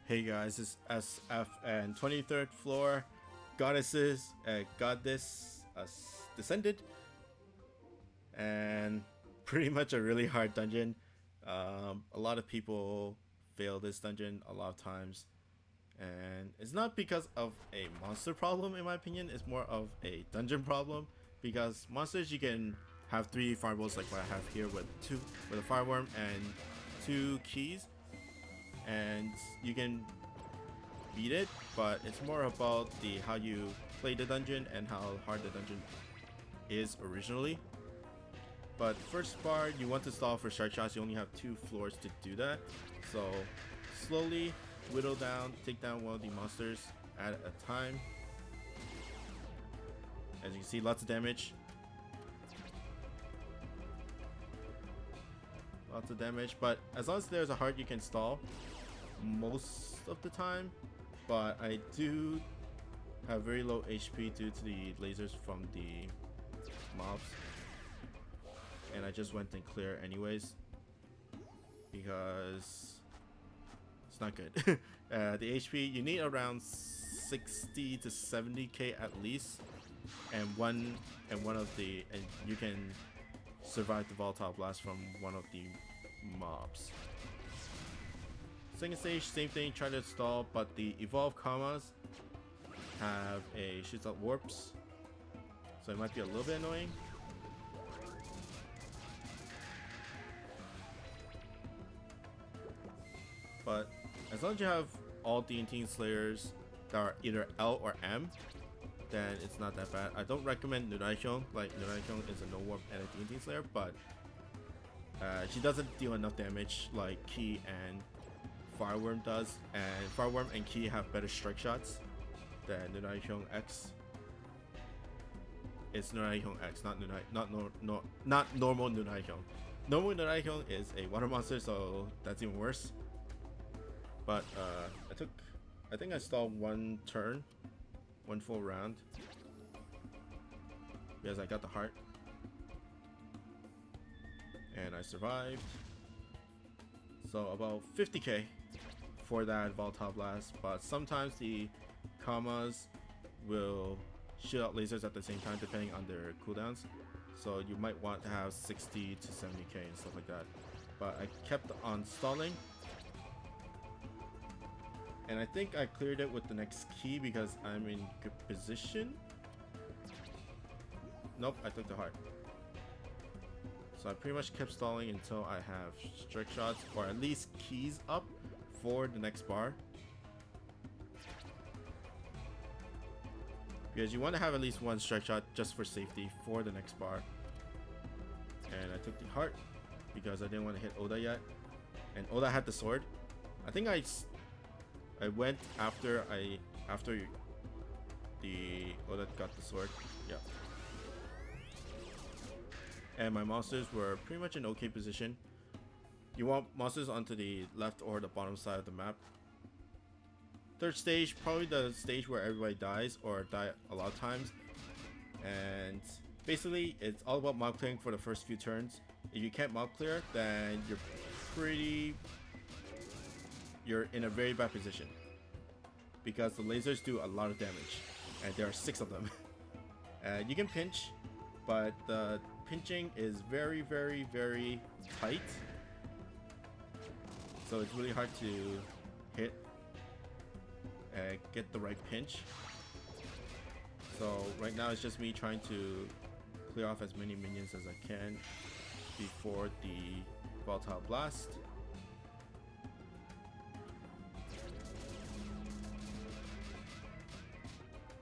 Hey guys, it's SF and 23rd floor goddesses, goddess descended, and pretty much a really hard dungeon. A lot of people fail this dungeon a lot of times, and it's not because of a monster problem in my opinion. It's more of a dungeon problem because monsters you can have 3 fireballs like what I have here with a fire worm and 2 keys, and you can beat it, but it's more about the how you play the dungeon and how hard the dungeon is originally. But first part, you want to stall for strike shots. You only have 2 floors to do that, so slowly whittle down, take down one of the monsters at a time. As you can see, lots of damage. Lots of damage, but as long as there's a heart, you can stall most of the time. But I do have very low HP due to the lasers from the mobs, and I just went and clear anyways because it's not good. The HP you need around 60 to 70k at least, and you can survive the volatile blast from one of the mobs. Second stage, same thing, try to stall, but the evolved commas have a shoots out warps, so it might be a little bit annoying. But as long as you have all D&T Slayers that are either L or M, then it's not that bad. I don't recommend Nuraihyon. Like, Nuraihyon is a no warp and a D&T Slayer, but she doesn't deal enough damage like Ki and Fire Wyrm does, and Fire Wyrm and Ki have better strike shots than Nuraihyon X. It's Nuraihyon X, not normal Nuraihyon. Normal Nuraihyon is a water monster, so that's even worse. But I think I stalled 1 turn, 1 full round, because I got the heart, and I survived. So about 50k for that volatile blast, but sometimes the commas will shoot out lasers at the same time depending on their cooldowns, so you might want to have 60 to 70k and stuff like that. But I kept on stalling, and I think I cleared it with the next key because I'm in good position. Nope, I took the heart. So I pretty much kept stalling until I have strike shots or at least keys up for the next bar. Because you want to have at least 1 strike shot just for safety for the next bar. And I took the heart because I didn't want to hit Oda yet. And Oda had the sword. I think I went after the Oda got the sword. Yeah. And my monsters were pretty much in okay position. You want monsters onto the left or the bottom side of the map. Third stage, probably the stage where everybody dies or die a lot of times. And basically, it's all about mob clearing for the first few turns. If you can't mob clear, then you're in a very bad position, because the lasers do a lot of damage, and there are 6 of them. You can pinch, but the pinching is very, very, very tight, so it's really hard to hit and get the right pinch. So right now it's just me trying to clear off as many minions as I can before the volatile blast.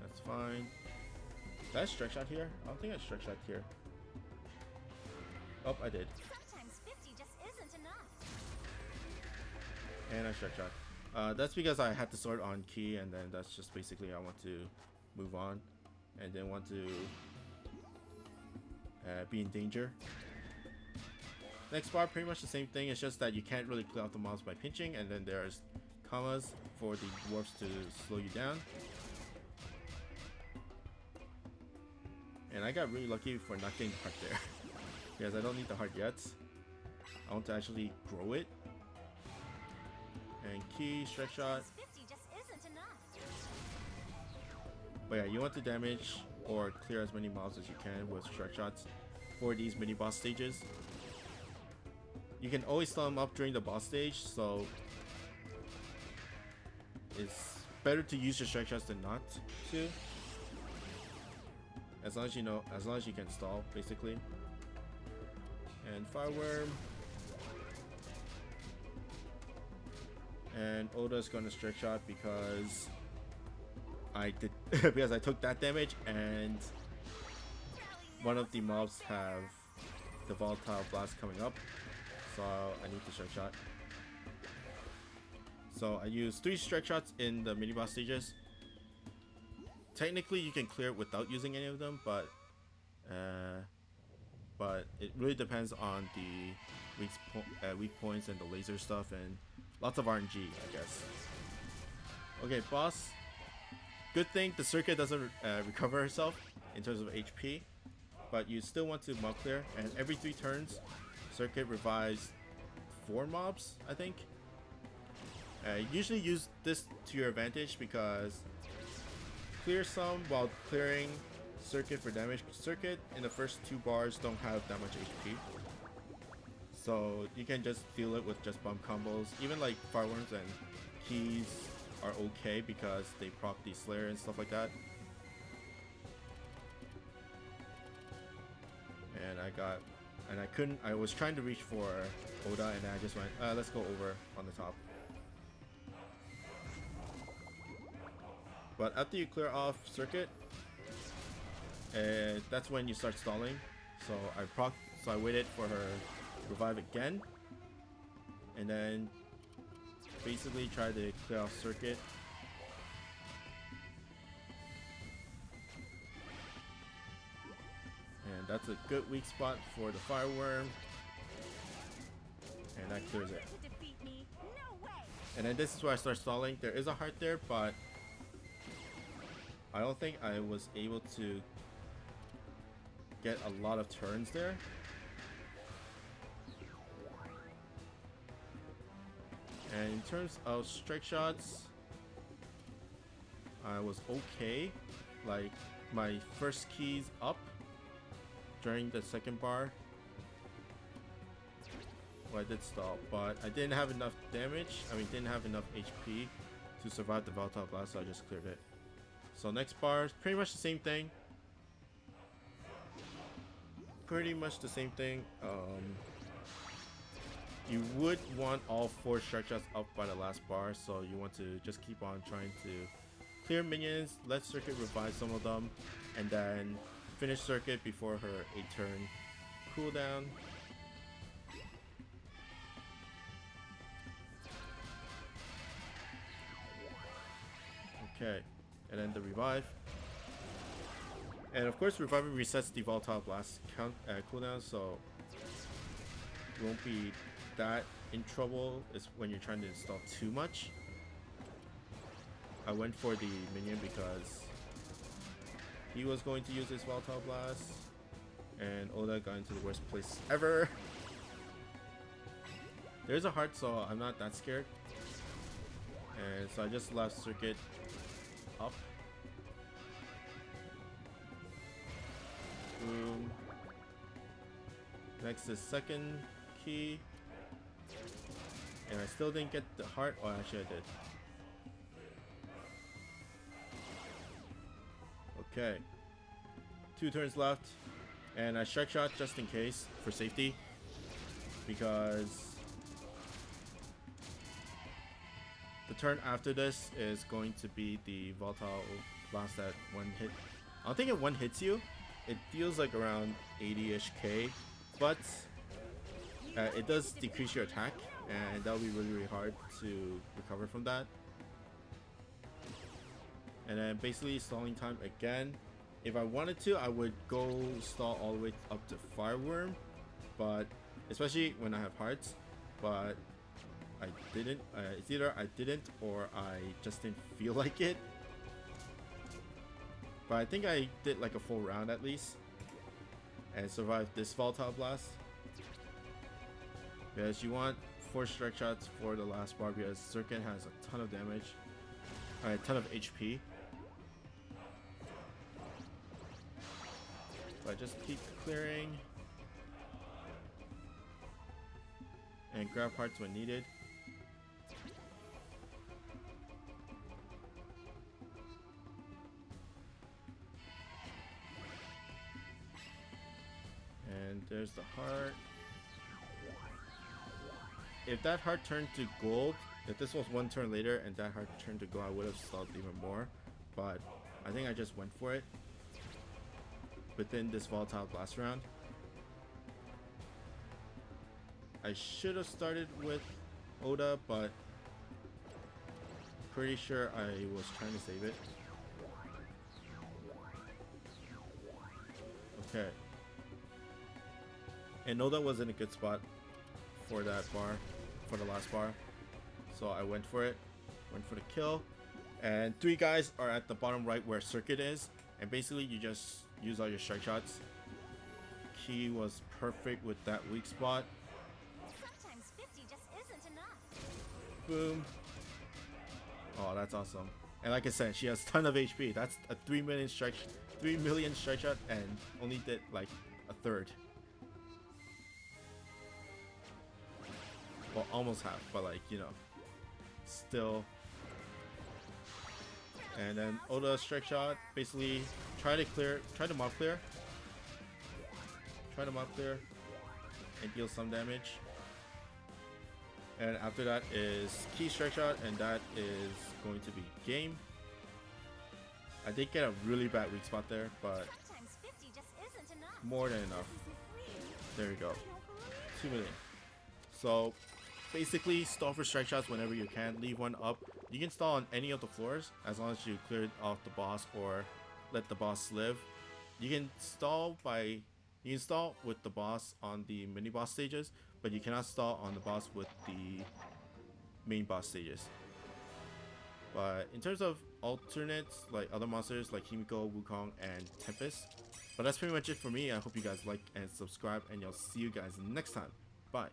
That's fine. Did I strike shot here? I don't think I strike shot here. Oh, I did. Sometimes 50 just isn't enough. And I strike shot. That's because I had the sword on Ki, and then that's just basically I want to move on and then want to be in danger. Next bar, pretty much the same thing. It's just that you can't really clear out the mobs by pinching, and then there's commas for the dwarfs to slow you down. And I got really lucky for not getting the heart there, because I don't need the heart yet. I want to actually grow it. And key, strike shot. Sometimes 50 just isn't enough. But yeah, you want to damage or clear as many mobs as you can with strike shots for these mini boss stages. You can always stun them up during the boss stage, so it's better to use your strike shots than not to. As long as you know, as long as you can stall, basically. And Fire Wyrm. And Oda's gonna strike shot because I did because I took that damage, and one of the mobs have the volatile blast coming up, so I need to strike shot. So I use 3 strike shots in the mini boss stages. Technically, you can clear it without using any of them, but it really depends on the weak points and the laser stuff and lots of RNG, I guess. Okay, boss. Good thing the circuit doesn't recover herself in terms of HP, but you still want to mob clear, and every 3 turns, circuit revives 4 mobs, I think. Usually use this to your advantage because clear some while clearing circuit for damage. Circuit in the first 2 bars don't have that much HP, so you can just feel it with just bump combos. Even like Fire Wyrms and keys are okay because they proc the Slayer and stuff like that. And I was trying to reach for Oda, and I just went, let's go over on the top. But after you clear off circuit, that's when you start stalling. So I waited for her to revive again, and then basically try to clear off circuit. And that's a good weak spot for the Fire Wyrm, and that clears it. And then this is where I start stalling. There is a heart there, but I don't think I was able to get a lot of turns there. And in terms of strike shots, I was okay. Like, my first keys up during the second bar. Well, I did stall, but I didn't have enough damage. Didn't have enough HP to survive the volatile blast, so I just cleared it. So next bar is pretty much the same thing. You would want all 4 strike shots up by the last bar, so you want to just keep on trying to clear minions, let circuit revive some of them, and then finish circuit before her 8-turn cooldown. Okay, and then the revive. And of course, reviving resets the volatile blast cooldown, so you won't be that in trouble when you're trying to install too much. I went for the minion because he was going to use his volatile blast, and Oda got into the worst place ever. There's a heart, so I'm not that scared. And so I just left circuit up. Boom. Next is second key. And I still didn't get the heart. Oh, actually I did. Okay. 2 turns left. And I strike shot just in case, for safety. Because the turn after this is going to be the volatile blast at 1 hit. I don't think it 1 hits you. It feels like around 80-ish K, but it does decrease your attack, and that'll be really hard to recover from that. And then basically stalling time again. If I wanted to, I would go stall all the way up to Fire Wyrm, but especially when I have hearts, but I didn't. It's either I didn't or I just didn't feel like it. But I think I did like a full round at least and survived this volatile blast. Because you want 4 strike shots for the last bar because Circuit has a ton of damage. A ton of HP. So I just keep clearing. And grab hearts when needed. And there's the heart. If that heart turned to gold, if this was one turn later and that heart turned to gold, I would have stalled even more. But I think I just went for it within this volatile blast round. I should have started with Oda, but pretty sure I was trying to save it. Okay. And Oda was in a good spot for that bar, for the last bar. So I went for it, went for the kill. And 3 guys are at the bottom right where Circuit is. And basically you just use all your strike shots. Key was perfect with that weak spot. Sometimes 50 just isn't enough. Boom. Oh, that's awesome. And like I said, she has a ton of HP. That's a 3 million strike shot and only did like a third. Well, almost half, but like, you know, still. And then Oda strike shot, basically try to mob clear. Try to mob clear and deal some damage. And after that is Key strike shot, and that is going to be game. I did get a really bad weak spot there, but Sometimes 50 just isn't enough. more than enough. There we go. 2 million. So basically stall for strike shots whenever you can. Leave one up. You can stall on any of the floors as long as you cleared off the boss or let the boss live. You can stall with the boss on the mini boss stages, but you cannot stall on the boss with the main boss stages. But in terms of alternates, like other monsters like Himiko, Wukong, and Tempest. But that's pretty much it for me. I hope you guys like and subscribe, and I'll see you guys next time. Bye.